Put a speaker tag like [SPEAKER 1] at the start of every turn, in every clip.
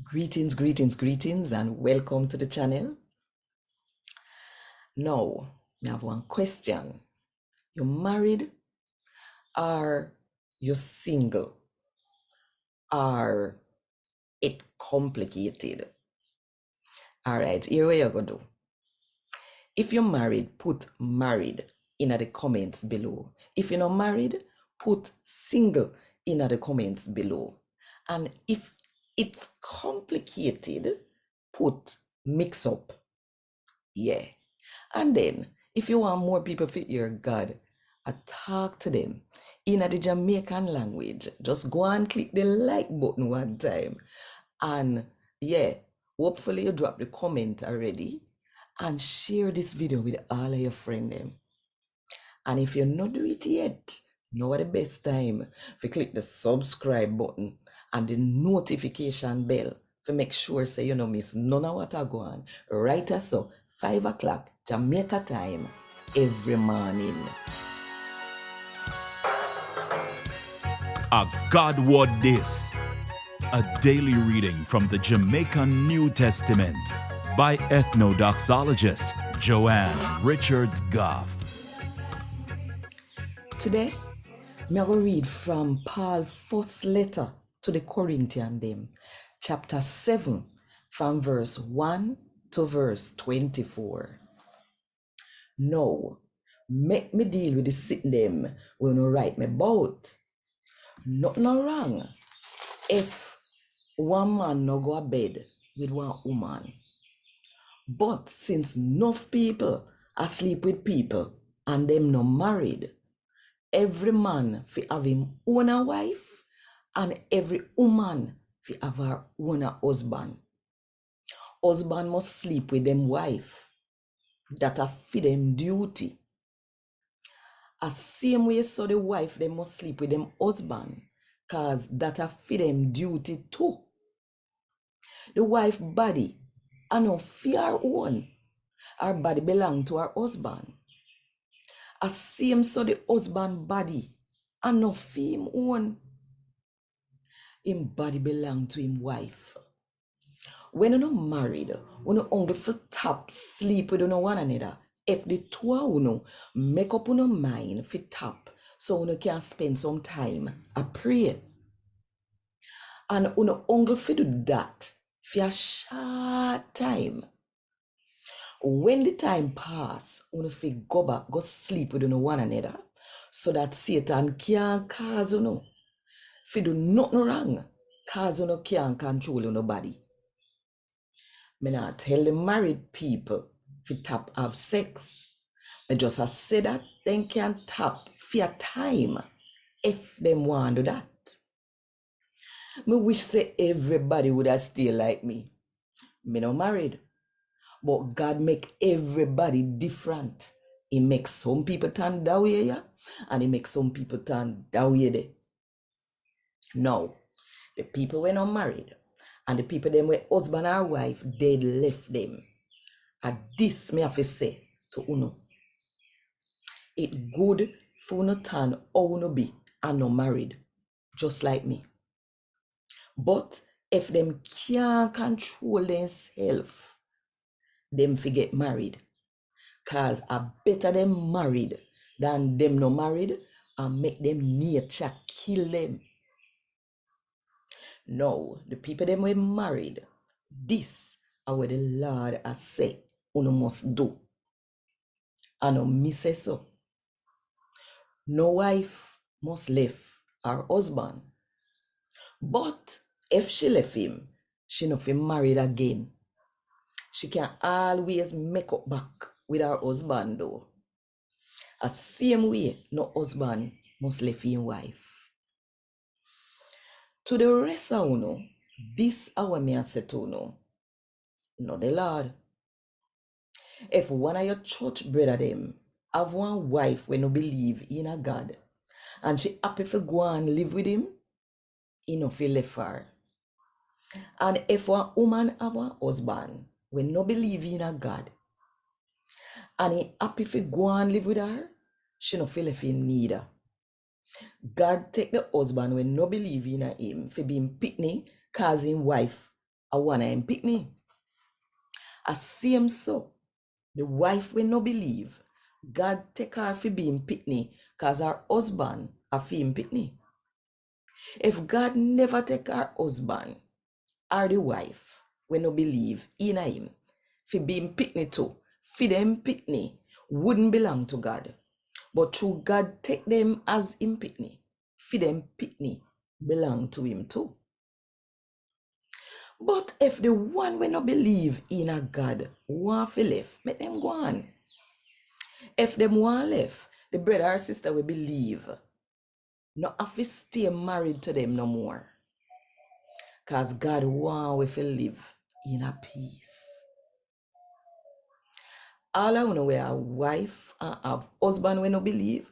[SPEAKER 1] Greetings, and welcome to the channel. Now, I have one question. You married or you single? Or it complicated? All right, here we go do. If you're married, put married in the comments below. If you're not married, put single in the comments below. And if it's complicated, put mix up. Yeah. And then, if you want more people to hear God, talk to them in the Jamaican language. Just go and click the like button one time. And yeah, hopefully you drop the comment already and share this video with all of your friends. And if you not do it yet, know what the best time if you click the subscribe button and the notification bell to make sure say you no miss none of what I go on. Right as so 5 o'clock Jamaica time every morning.
[SPEAKER 2] A God Word This, a daily reading from the Jamaican New Testament by Ethnodoxologist Joanne Richards Goffe.
[SPEAKER 1] Today, I'm going to read from Paul's first letter to the Corinthians, chapter 7, from verse 1 to verse 24. Now, make me deal with the sick them when you write me about. Nothing wrong if one man no go to bed with one woman. But since enough people asleep with people and them no married, every man fi have him own a wife and every woman fi have her own a husband. Husband must sleep with them wife. That a fi them duty. As same way so the wife they must sleep with them husband, cause that a fi them duty too. The wife body and no fi her own. Her body belong to her husband. As same so the husband body and no fi him own. Him body belong to him wife. When you're not married, when you only for tap sleep with one another, if the two of you make up your mind for tap, so you can spend some time a pray. And you only for do that for a short time. When the time pass, you fi go back, go sleep with one another, so that Satan can't cause you fi do nothing wrong, cause you can't control your body. Me not tell the married people fi tap have sex. I just say that they can tap for a time if them want to do that. Me wish say everybody would have stay like me. Me not married, but God make everybody different. He makes some people turn that way, yeah, and he makes some people turn that way there. Now, the people were not married, and the people them were husband or wife, they left them. And this me have to say to uno. It good for uno turn how uno be and no married, just like me. But if them can't control themselves, them forget married. Cause I better them married than them no married and make them nature kill them. Now, the people them were married, this are what the Lord has said uno must do. And no me say so. No wife must leave her husband. But if she left him, she not be married again. She can always make up back with her husband though. A same way, no husband must leave his wife. To the rest of you, this hour me I say to you, no the Lord. If one of your church brother them have one wife when no believe in a God, and she happy for go and live with him, he no feel left her. And if one woman have a husband when no believe in a God, and he happy for go and live with her, she no feel left him neither. God take the husband when no believe in him for being pitney, causing wife a one him pickney. A same so, the wife will no believe, God take her for being pickney, cause her husband a him pickney. If God never take her husband or the wife will no believe in him, for being pickney too, for them pickney wouldn't belong to God. But through God take them as him pickney, for them pickney belong to him too. But if the one will not believe in a God want to left, make them go on. If them want left, the brother or sister will believe, not have to stay married to them no more. Because God want we to live in a peace. All I wanna wear a wife and have husband when no believe,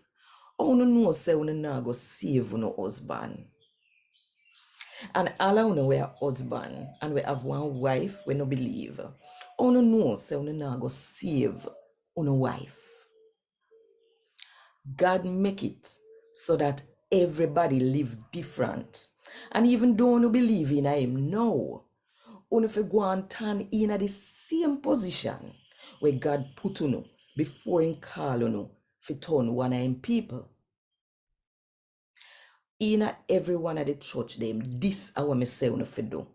[SPEAKER 1] I wanna know say we not go save no husband. And all I wanna wear a husband and we have one wife when no believe, I wanna know say we not go save no wife. God make it so that everybody live different. And even though you believe in him now, you fi go and turn in the same position where God put you before him call you fi turn one of him people. In every one of the church them, this I want me say you fi do.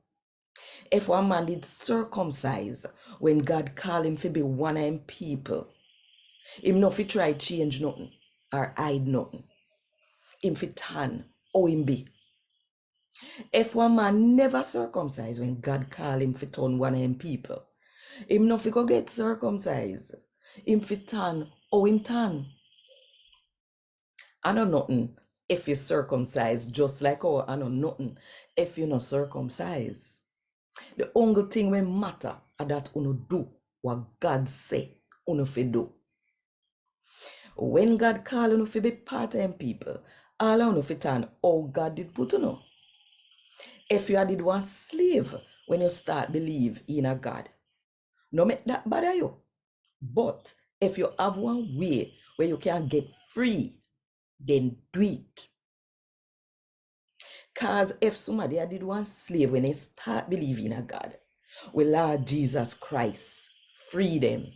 [SPEAKER 1] If one man did circumcise when God called him fi be one of him people, him not fi try change nothing or hide nothing. Him fi turn how him be. If one man never circumcised when God called him fi turn one of him people, him not fi go get circumcised. Him fi turn how him turn. I know nothing if you circumcised, just like how I know nothing if you not circumcised. The only thing we matter is that you do what God say you fi do. When God call you fi be part-time people, all you fi turn how God did put you. If you did one slave when you start believe in a God, no make that bother you. But if you have one way where you can get free, then do it. Cause if somebody did one slave when they start believing in a God, will Lord Jesus Christ free them.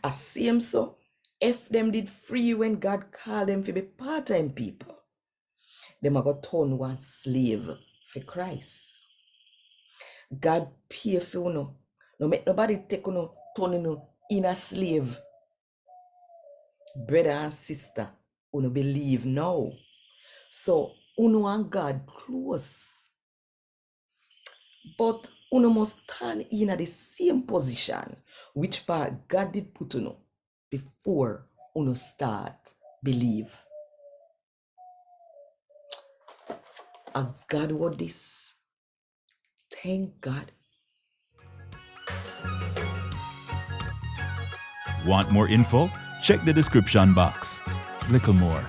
[SPEAKER 1] As same so, if them did free when God called them to be part-time people, them are going to turn one slave for Christ. God pay for you. No make nobody take you, turn you in a slave. Brother and sister, you believe now. So, you and God close. But you must stand in the same position which part God did put you before you start believe. A God what this. Thank God.
[SPEAKER 2] Want more info? Check the description box. Little more.